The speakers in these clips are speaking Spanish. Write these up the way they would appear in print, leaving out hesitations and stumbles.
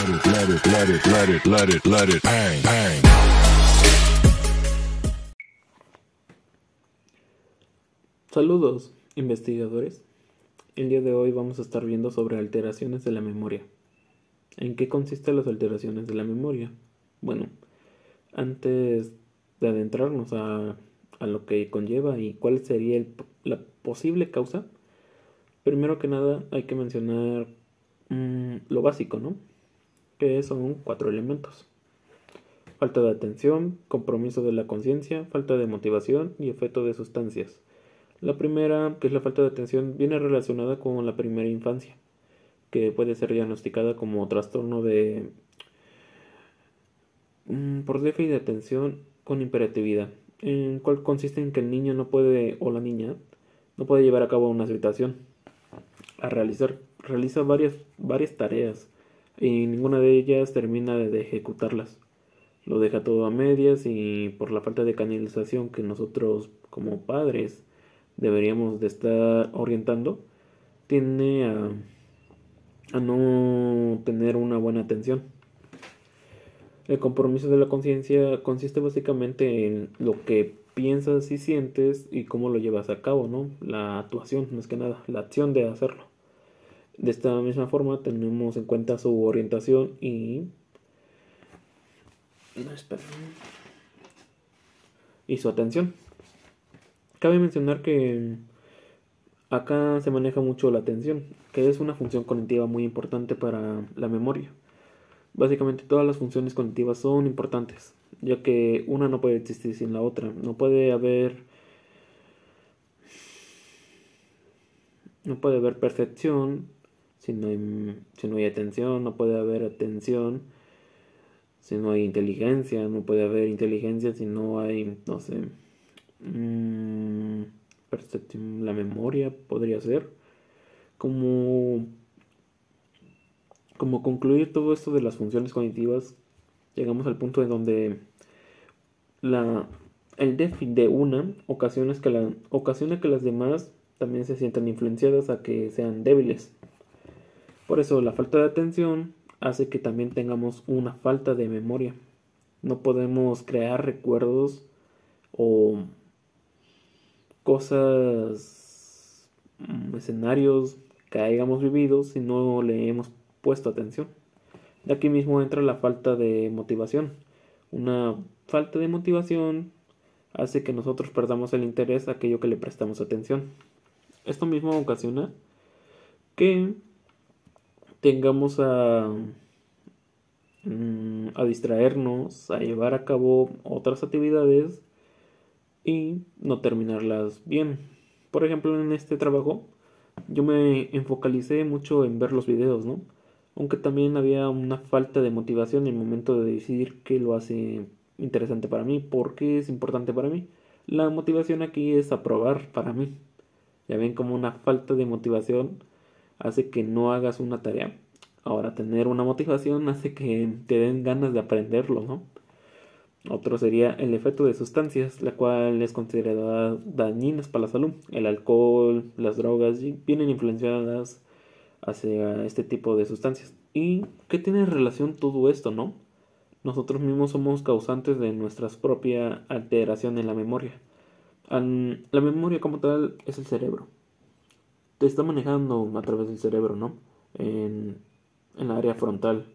let it bang, bang. Saludos, investigadores. El día de hoy vamos a estar viendo sobre alteraciones de la memoria. ¿En qué consisten las alteraciones de la memoria? Bueno, antes de adentrarnos a lo que conlleva y cuál sería la posible causa, primero que nada hay que mencionar lo básico, ¿no? Que son 4 elementos: falta de atención, compromiso de la conciencia, falta de motivación y efecto de sustancias. La primera, que es la falta de atención, viene relacionada con la primera infancia, que puede ser diagnosticada como trastorno de por déficit de atención con hiperactividad, en cual consiste en que el niño no puede, o la niña, no puede llevar a cabo una situación realiza varias tareas y ninguna de ellas termina de ejecutarlas. Lo deja todo a medias y por la falta de canalización que nosotros como padres deberíamos de estar orientando, tiende a no tener una buena atención. El compromiso de la conciencia consiste básicamente en lo que piensas y sientes y cómo lo llevas a cabo, ¿no? La actuación, más que nada, la acción de hacerlo. De esta misma forma tenemos en cuenta su orientación y su atención. Cabe mencionar que acá se maneja mucho la atención, que es una función cognitiva muy importante para la memoria. Básicamente todas las funciones cognitivas son importantes, ya que una no puede existir sin la otra. No puede haber percepción si no hay atención, no puede haber atención si no hay inteligencia, no puede haber inteligencia si no hay, no sé, percepción. La memoria podría ser como concluir todo esto de las funciones cognitivas. Llegamos al punto en donde el déficit de una ocasiona que las demás también se sientan influenciadas a que sean débiles. Por eso la falta de atención hace que también tengamos una falta de memoria. No podemos crear recuerdos o cosas, escenarios que hayamos vivido si no le hemos puesto atención. De aquí mismo entra la falta de motivación. Una falta de motivación hace que nosotros perdamos el interés a aquello que le prestamos atención. Esto mismo ocasiona que tengamos a distraernos, a llevar a cabo otras actividades y no terminarlas bien. Por ejemplo, en este trabajo yo me enfocalicé mucho en ver los videos, ¿no? Aunque también había una falta de motivación en el momento de decidir qué lo hace interesante para mí, por qué es importante para mí. La motivación aquí es aprobar para mí. Ya ven como una falta de motivación hace que no hagas una tarea. Ahora, tener una motivación hace que te den ganas de aprenderlo, ¿no? Otro sería el efecto de sustancias, la cual es considerada dañinas para la salud. El alcohol, las drogas vienen influenciadas hacia este tipo de sustancias. ¿Y qué tiene relación todo esto, no? Nosotros mismos somos causantes de nuestra propia alteración en la memoria. La memoria como tal es el cerebro. Te está manejando a través del cerebro, ¿no? En la área frontal.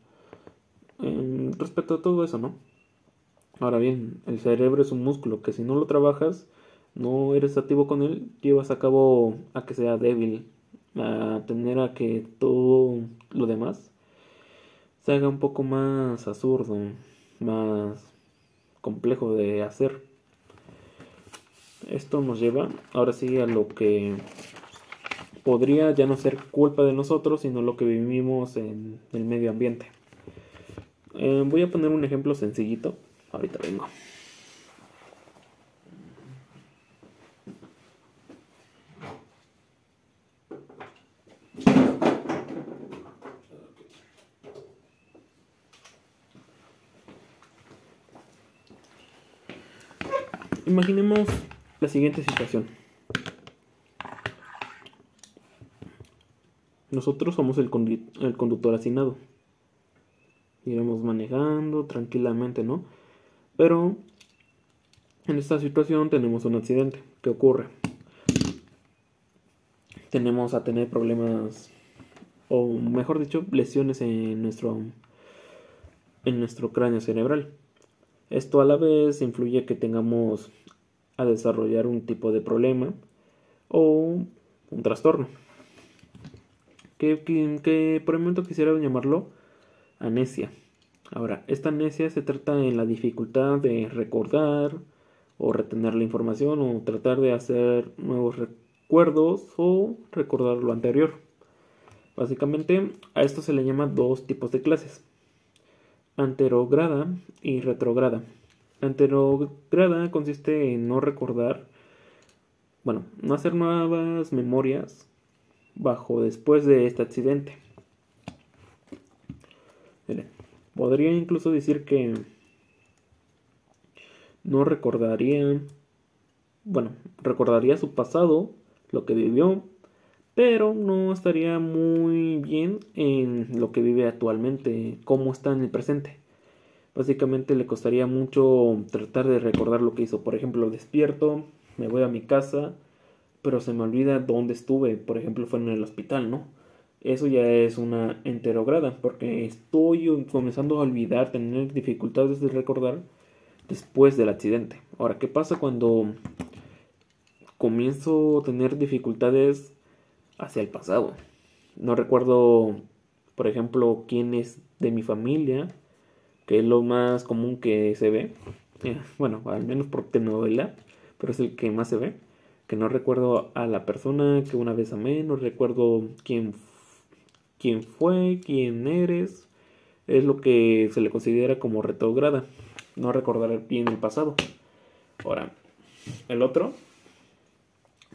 Respecto a todo eso, ¿no? Ahora bien, el cerebro es un músculo que si no lo trabajas, no eres activo con él, llevas a cabo a que sea débil, a tener a que todo lo demás se haga un poco más absurdo, más complejo de hacer. Esto nos lleva ahora sí a lo que podría ya no ser culpa de nosotros, sino lo que vivimos en el medio ambiente. Voy a poner un ejemplo sencillito. Ahorita vengo. Imaginemos la siguiente situación. Nosotros somos el conductor asignado. iremos manejando tranquilamente, ¿no? Pero en esta situación tenemos un accidente. ¿Qué ocurre? Tenemos a tener problemas, o mejor dicho, lesiones en nuestro cráneo cerebral. Esto a la vez influye que tengamos a desarrollar un tipo de problema o un trastorno. Que por el momento quisiera llamarlo amnesia. Ahora, esta amnesia se trata en la dificultad de recordar o retener la información o tratar de hacer nuevos recuerdos o recordar lo anterior. Básicamente, a esto se le llama dos tipos de clases: anterograda y retrograda. Anterograda consiste en no recordar, bueno, no hacer nuevas memorias después de este accidente. Mire, podría incluso decir que no recordaría, bueno, recordaría su pasado, lo que vivió, pero no estaría muy bien en lo que vive actualmente, cómo está en el presente. Básicamente le costaría mucho tratar de recordar lo que hizo. Por ejemplo, despierto, me voy a mi casa, pero se me olvida dónde estuve. Por ejemplo, fue en el hospital, ¿no? Eso ya es una enterograda, porque estoy comenzando a olvidar, tener dificultades de recordar después del accidente. Ahora, ¿qué pasa cuando comienzo a tener dificultades hacia el pasado? No recuerdo, por ejemplo, quién es de mi familia, que es lo más común que se ve. Bueno, al menos por telenovela, pero es el que más se ve. Que no recuerdo a la persona que una vez amé, no recuerdo quién fue, quién eres. Es lo que se le considera como retrograda, no recordar bien el pasado. Ahora, el otro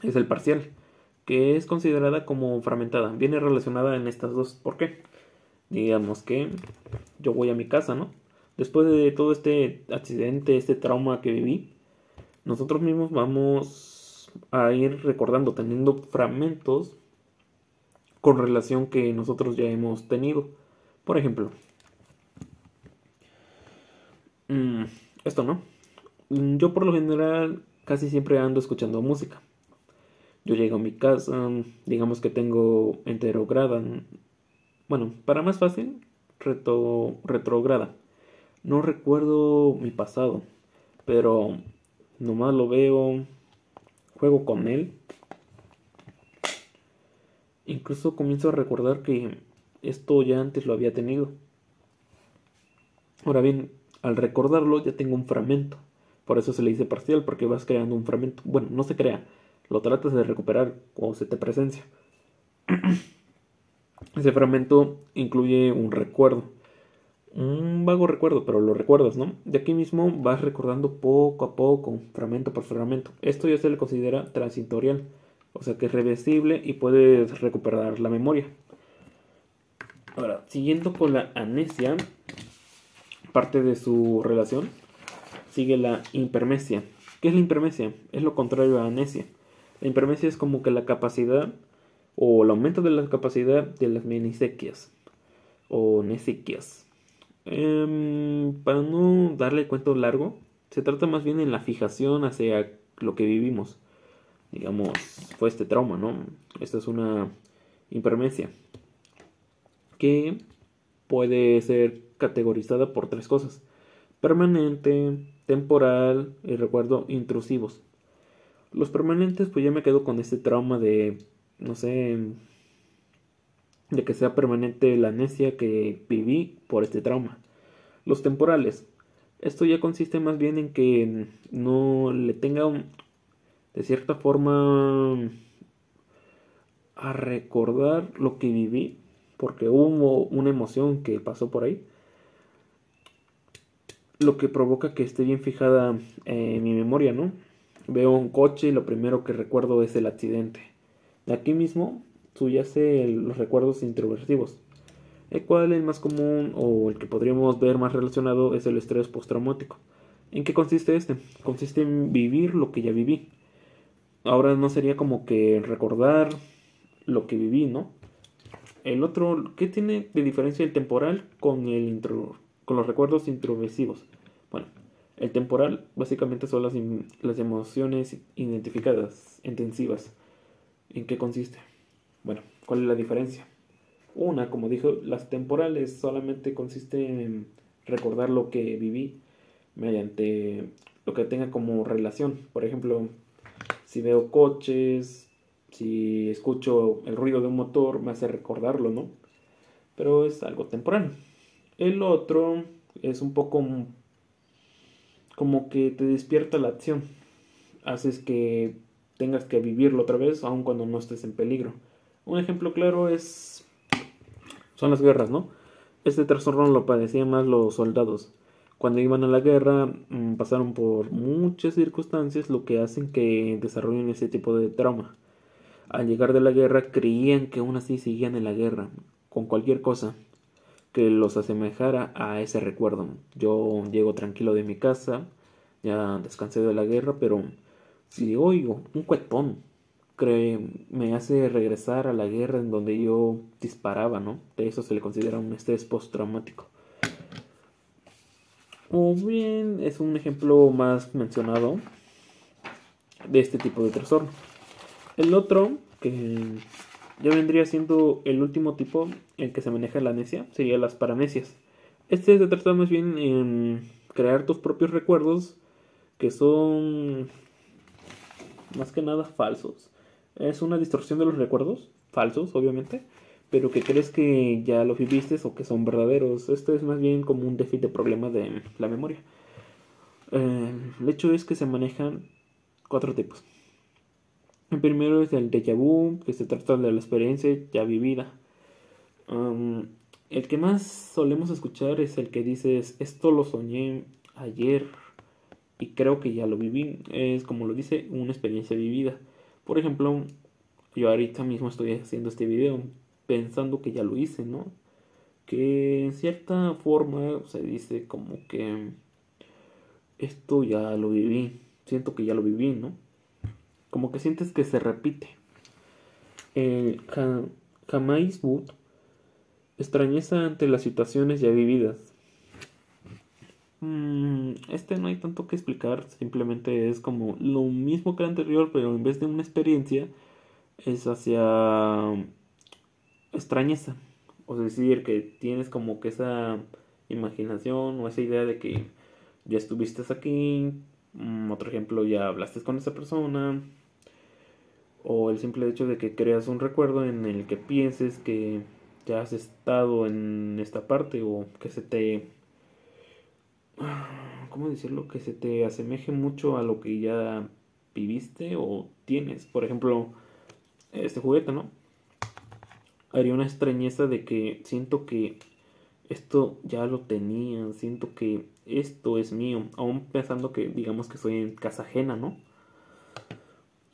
es el parcial, que es considerada como fragmentada. Viene relacionada en estas dos. ¿Por qué? Digamos que yo voy a mi casa, ¿no? Después de todo este accidente, este trauma que viví, nosotros mismos vamos a ir recordando, teniendo fragmentos con relación que nosotros ya hemos tenido. Por ejemplo, esto, ¿no? Yo por lo general casi siempre ando escuchando música. Yo llego a mi casa, digamos que tengo enterograda. Bueno, para más fácil, retrograda. No recuerdo mi pasado, pero nomás lo veo, juego con él. Incluso comienzo a recordar que esto ya antes lo había tenido. Ahora bien, al recordarlo ya tengo un fragmento. Por eso se le dice parcial, porque vas creando un fragmento. Bueno, no se crea, lo tratas de recuperar o se te presencia. Ese fragmento incluye un recuerdo. Un vago recuerdo, pero lo recuerdas, ¿no? De aquí mismo vas recordando poco a poco, fragmento por fragmento. Esto ya se le considera transitorial, o sea que es reversible y puedes recuperar la memoria. Ahora, siguiendo con la amnesia, parte de su relación, sigue la impermesia. ¿Qué es la impermesia? Es lo contrario a amnesia. La impermesia es como que la capacidad o el aumento de la capacidad de las menisequias o nesiquias. Para no darle cuento largo, se trata más bien en la fijación hacia lo que vivimos. Digamos, fue este trauma, ¿no? Esta es una impermesia que puede ser categorizada por tres cosas: permanente, temporal y recuerdo intrusivos. Los permanentes, pues ya me quedo con este trauma de, no sé, de que sea permanente la amnesia que viví por este trauma. Los temporales, esto ya consiste más bien en que no le tenga de cierta forma a recordar lo que viví, porque hubo una emoción que pasó por ahí, lo que provoca que esté bien fijada en mi memoria, ¿no? Veo un coche y lo primero que recuerdo es el accidente. De aquí mismo subyace los recuerdos introversivos, el cual el más común o el que podríamos ver más relacionado es el estrés postraumático. ¿En qué consiste este? Consiste en vivir lo que ya viví. Ahora no sería como que recordar lo que viví, ¿no? El otro, ¿qué tiene de diferencia el temporal con con los recuerdos intrusivos? Bueno, el temporal básicamente son las emociones identificadas, intensivas. ¿En qué consiste? Bueno, ¿cuál es la diferencia? Una, como dijo, las temporales solamente consiste en recordar lo que viví mediante lo que tenga como relación. Por ejemplo, si veo coches, si escucho el ruido de un motor, me hace recordarlo, ¿no? Pero es algo temporal. El otro es un poco como que te despierta la acción. Haces que tengas que vivirlo otra vez, aun cuando no estés en peligro. Un ejemplo claro son las guerras, ¿no? Este trastorno lo padecían más los soldados. Cuando iban a la guerra, pasaron por muchas circunstancias, lo que hacen que desarrollen ese tipo de trauma. Al llegar de la guerra, creían que aún así seguían en la guerra, con cualquier cosa que los asemejara a ese recuerdo. Yo llego tranquilo de mi casa, ya descansé de la guerra, pero si oigo un cuetón, me hace regresar a la guerra en donde yo disparaba, ¿no? De eso se le considera un estrés postraumático. O bien es un ejemplo más mencionado de este tipo de trastorno. El otro, que ya vendría siendo el último tipo en que se maneja la amnesia, sería las paramnesias. Este se trata más bien en crear tus propios recuerdos que son más que nada falsos. Es una distorsión de los recuerdos, falsos obviamente, pero que crees que ya los viviste o que son verdaderos. Esto es más bien como un déficit de problema de la memoria. El hecho es que se manejan cuatro tipos. El primero es el déjà vu, que se trata de la experiencia ya vivida. El que más solemos escuchar es el que dices, esto lo soñé ayer y creo que ya lo viví. Es como lo dice, una experiencia vivida. Por ejemplo, yo ahorita mismo estoy haciendo este video pensando que ya lo hice, ¿no? Que en cierta forma se dice como que esto ya lo viví, siento que ya lo viví, ¿no? Como que sientes que se repite. El Hamaisbut, extrañeza ante las situaciones ya vividas. Este no hay tanto que explicar, simplemente es como lo mismo que el anterior, pero en vez de una experiencia, es hacia extrañeza. O decir, que tienes como que esa imaginación o esa idea de que ya estuviste aquí. Otro ejemplo, ya hablaste con esa persona. O el simple hecho de que creas un recuerdo en el que pienses que ya has estado en esta parte o que se te... ¿Cómo decirlo? Que se te asemeje mucho a lo que ya viviste o tienes. Por ejemplo, este juguete, ¿no? Haría una extrañeza de que siento que esto ya lo tenía, siento que esto es mío, aún pensando que digamos que soy en casa ajena, ¿no?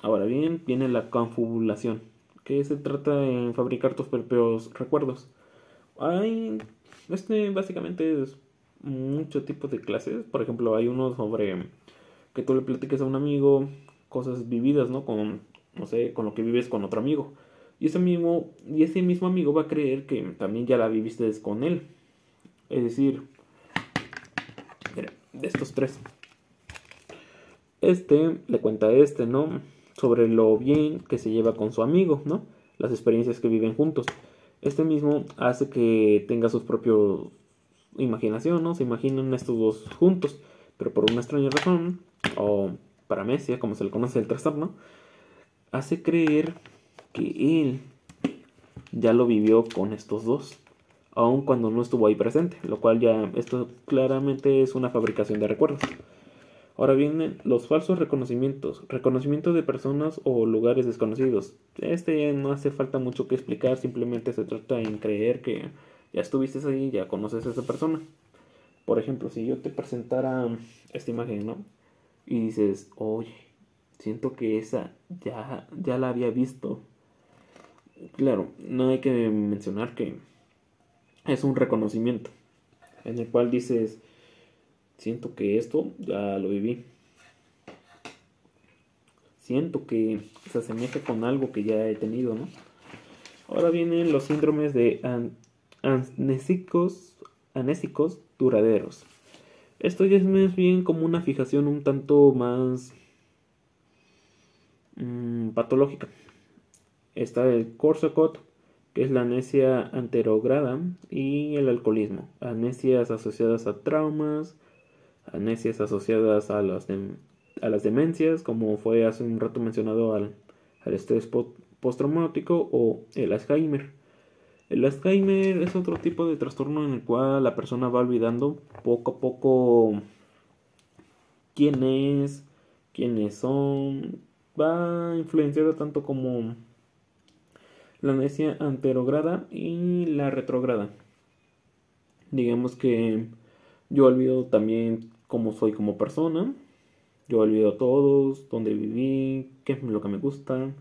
Ahora bien, viene la confabulación, que se trata en fabricar tus propios recuerdos. Hay, básicamente es mucho tipo de clases. Por ejemplo, hay uno sobre que tú le platiques a un amigo cosas vividas, ¿no? Con, no sé, con lo que vives con otro amigo. Y ese mismo amigo va a creer que también ya la viviste con él. Es decir, mira, de estos tres. Este le cuenta a este, ¿no? Sobre lo bien que se lleva con su amigo, ¿no? Las experiencias que viven juntos. Este mismo hace que tenga sus propios imaginación, ¿no? Se imaginan estos dos juntos, pero por una extraña razón, o paramecia, como se le conoce el trastorno, hace creer que él ya lo vivió con estos dos, aun cuando no estuvo ahí presente, lo cual ya esto claramente es una fabricación de recuerdos. Ahora vienen los falsos reconocimientos, reconocimiento de personas o lugares desconocidos. Este no hace falta mucho que explicar, simplemente se trata en creer que ya estuviste ahí, ya conoces a esa persona. Por ejemplo, si yo te presentara esta imagen, ¿no? Y dices, oye, siento que esa ya la había visto. Claro, no hay que mencionar que es un reconocimiento en el cual dices, siento que esto ya lo viví. Siento que se asemeja con algo que ya he tenido, ¿no? Ahora vienen los síndromes de anésicos duraderos. Esto ya es más bien como una fijación un tanto más patológica. Está el Korsakoff, que es la amnesia anterograda, y el alcoholismo. Amnesias asociadas a traumas, amnesias asociadas a las demencias, como fue hace un rato mencionado al estrés postraumático o el Alzheimer. El Alzheimer es otro tipo de trastorno en el cual la persona va olvidando poco a poco quién es, quiénes son, va influenciada tanto como la amnesia anterograda y la retrograda. Digamos que yo olvido también cómo soy como persona, yo olvido a todos, dónde viví, qué es lo que me gusta.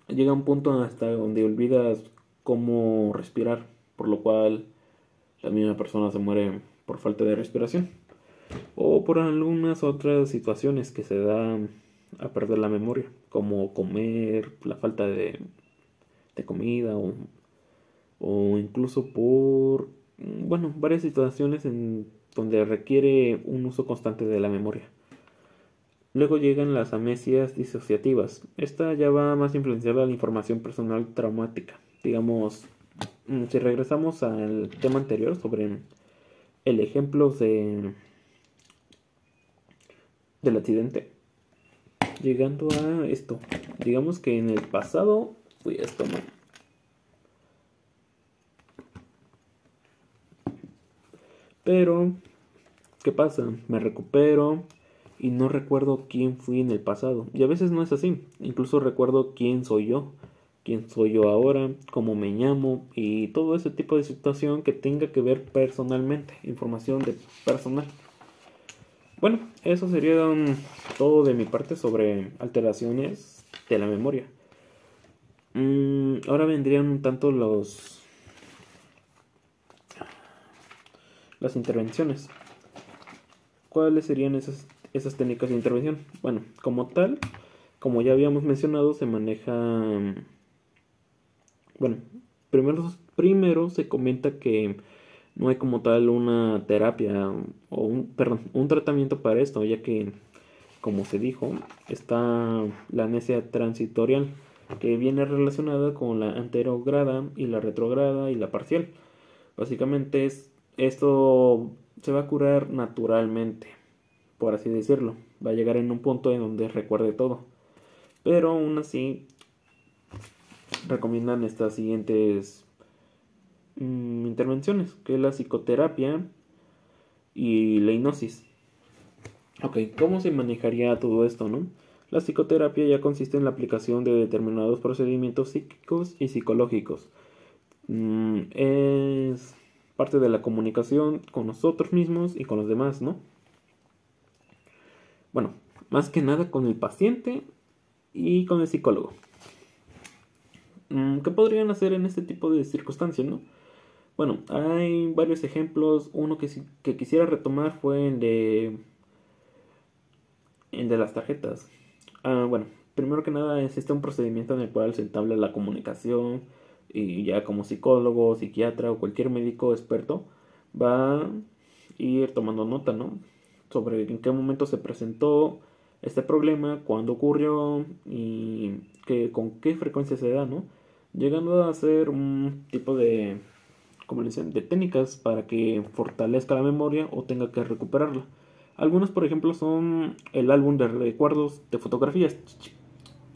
Llega un punto hasta donde olvidas cómo respirar, por lo cual la misma persona se muere por falta de respiración o por algunas otras situaciones que se dan a perder la memoria, como comer, la falta de comida o incluso por, bueno, varias situaciones en donde requiere un uso constante de la memoria. Luego llegan las amnesias disociativas. Esta ya va más influenciada a la información personal traumática. Digamos, si regresamos al tema anterior sobre el ejemplo del accidente, llegando a esto, digamos que en el pasado fui esto, ¿no? Pero, ¿qué pasa? Me recupero y no recuerdo quién fui en el pasado. Y a veces no es así. Incluso recuerdo quién soy yo ahora, cómo me llamo y todo ese tipo de situación que tenga que ver personalmente, información de personal. Bueno, eso sería todo de mi parte sobre alteraciones de la memoria. Ahora vendrían un tanto las intervenciones. ¿Cuáles serían esas técnicas de intervención? Bueno, como tal, como ya habíamos mencionado, se maneja... Bueno, primero se comenta que no hay como tal una terapia o un tratamiento para esto, ya que, como se dijo, está la amnesia transitorial, que viene relacionada con la anterograda y la retrograda y la parcial. Básicamente esto se va a curar naturalmente, por así decirlo. Va a llegar en un punto en donde recuerde todo. Pero aún así recomiendan estas siguientes intervenciones, que es la psicoterapia y la hipnosis. Ok, ¿cómo se manejaría todo esto, no? La psicoterapia ya consiste en la aplicación de determinados procedimientos psíquicos y psicológicos. Es parte de la comunicación con nosotros mismos y con los demás, ¿no? Bueno, más que nada con el paciente y con el psicólogo. ¿Qué podrían hacer en este tipo de circunstancias, no? Bueno, hay varios ejemplos. Uno que quisiera retomar fue el de las tarjetas. Bueno, primero que nada existe un procedimiento en el cual se entabla la comunicación y ya como psicólogo, psiquiatra o cualquier médico experto va a ir tomando nota, ¿no? Sobre en qué momento se presentó este problema, cuándo ocurrió y con qué frecuencia se da, ¿no? Llegando a hacer un tipo de, como le dicen, de técnicas para que fortalezca la memoria o tenga que recuperarla. Algunos, por ejemplo, son el álbum de recuerdos de fotografías.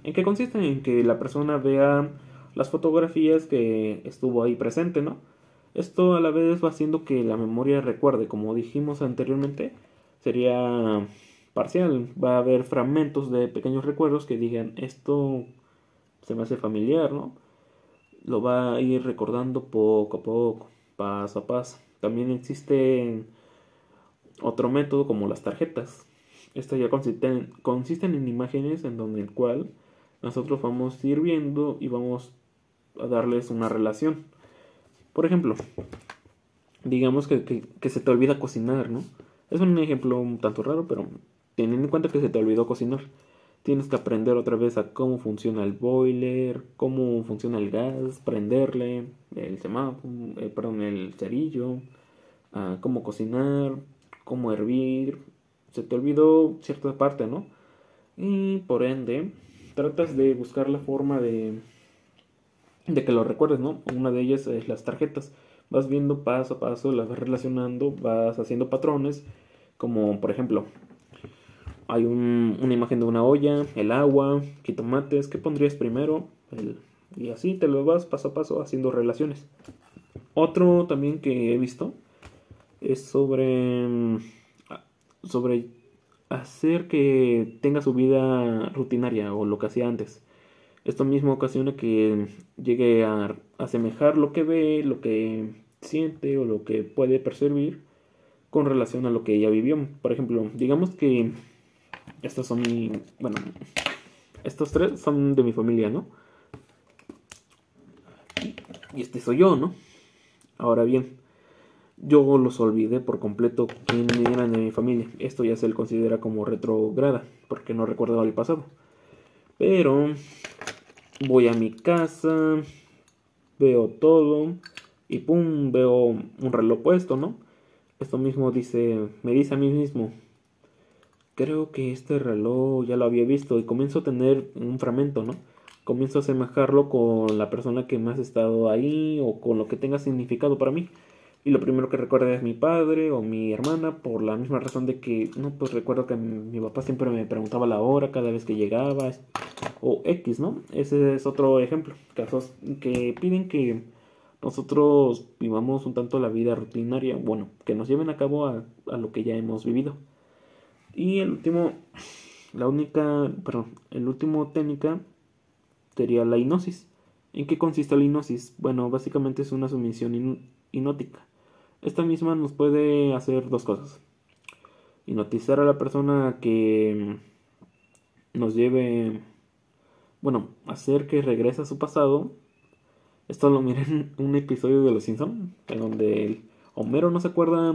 ¿En qué consiste? En que la persona vea las fotografías que estuvo ahí presente, ¿no? Esto a la vez va haciendo que la memoria recuerde, como dijimos anteriormente, sería parcial. Va a haber fragmentos de pequeños recuerdos que digan, esto se me hace familiar, ¿no? Lo va a ir recordando poco a poco, paso a paso. También existe otro método como las tarjetas. Estas ya consisten en imágenes en donde el cual nosotros vamos a ir viendo y vamos a darles una relación. Por ejemplo, digamos que se te olvida cocinar, ¿no? Es un ejemplo un tanto raro, pero teniendo en cuenta que se te olvidó cocinar. Tienes que aprender otra vez a cómo funciona el boiler, cómo funciona el gas, prenderle, el semáforo, perdón, el cerillo, a cómo cocinar, cómo hervir. Se te olvidó cierta parte, ¿no? Y por ende, tratas de buscar la forma de que lo recuerdes, ¿no? Una de ellas es las tarjetas. Vas viendo paso a paso, las vas relacionando, vas haciendo patrones, como por ejemplo, hay una imagen de una olla, el agua, jitomates, ¿qué pondrías primero? Y así te lo vas paso a paso haciendo relaciones. Otro también que he visto es sobre hacer que tenga su vida rutinaria o lo que hacía antes. Esto mismo ocasiona que llegue a asemejar lo que ve, lo que siente o lo que puede percibir con relación a lo que ella vivió. Por ejemplo, digamos que estos son bueno, estos tres son de mi familia, ¿no? Y este soy yo, ¿no? Ahora bien, yo los olvidé por completo quién eran de mi familia. Esto ya se le considera como retrograda, porque no recuerdo el pasado. Pero voy a mi casa, veo todo y pum, veo un reloj puesto, ¿no? Esto mismo me dice a mí mismo, creo que este reloj ya lo había visto y comienzo a tener un fragmento, ¿no? Comienzo a asemejarlo con la persona que más ha estado ahí o con lo que tenga significado para mí. Y lo primero que recuerdo es mi padre o mi hermana por la misma razón de que, no, pues recuerdo que mi papá siempre me preguntaba la hora cada vez que llegaba o X, ¿no? Ese es otro ejemplo. Casos que piden que nosotros vivamos un tanto la vida rutinaria, bueno, que nos lleven a cabo a lo que ya hemos vivido. Y el último técnica sería la hipnosis. ¿En qué consiste la hipnosis? Bueno, básicamente es una sumisión hipnótica. Esta misma nos puede hacer dos cosas. Hipnotizar a la persona que nos lleve, bueno, hacer que regrese a su pasado. Esto lo miré en un episodio de Los Simpson, en donde el Homero no se acuerda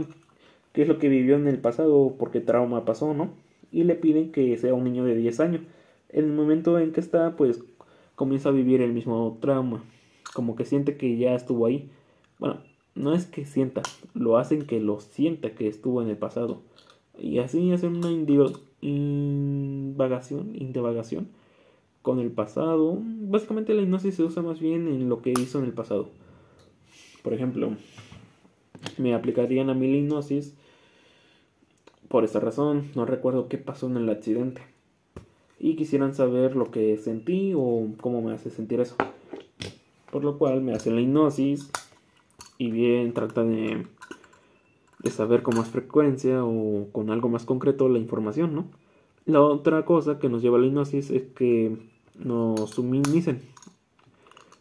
qué es lo que vivió en el pasado, por qué trauma pasó, ¿no? Y le piden que sea un niño de 10 años. En el momento en que está, pues comienza a vivir el mismo trauma, como que siente que ya estuvo ahí. Bueno, no es que sienta, lo hacen que lo sienta que estuvo en el pasado. Y así hacen una indivagación con el pasado. Básicamente la hipnosis se usa más bien en lo que hizo en el pasado. Por ejemplo, me aplicarían a mí la hipnosis por esta razón. No recuerdo qué pasó en el accidente y quisieran saber lo que sentí o cómo me hace sentir eso. Por lo cual me hacen la hipnosis y bien tratan de saber con más frecuencia o con algo más concreto la información, ¿no? La otra cosa que nos lleva a la hipnosis es que nos suminicen,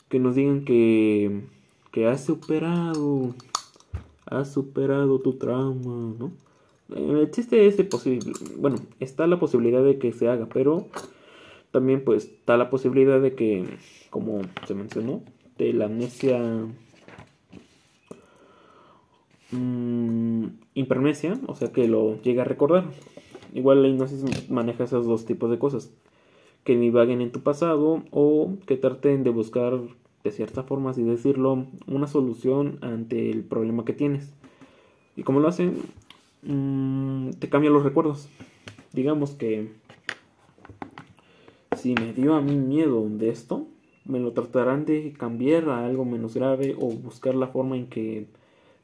que nos digan que has superado tu trauma, ¿no? Existe ese posible, bueno, está la posibilidad de que se haga, pero también pues está la posibilidad de que, como se mencionó, de la amnesia impermesia, o sea que lo llega a recordar. Igual la hipnosis maneja esos dos tipos de cosas, que divaguen en tu pasado o que traten de buscar, de cierta forma, así decirlo, una solución ante el problema que tienes. ¿Y cómo lo hacen? Te cambian los recuerdos. Digamos que si me dio a mí miedo de esto, me lo tratarán de cambiar a algo menos grave o buscar la forma en que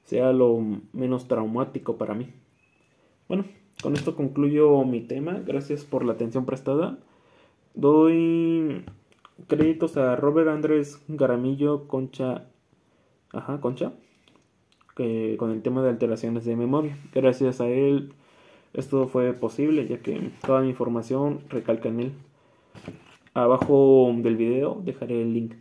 sea lo menos traumático para mí. Bueno, con esto concluyo mi tema. Gracias por la atención prestada. Doy créditos a Robert Andrés Garamillo Concha, que con el tema de alteraciones de memoria. Gracias a él esto fue posible, ya que toda mi información recalca en él. Abajo del video dejaré el link.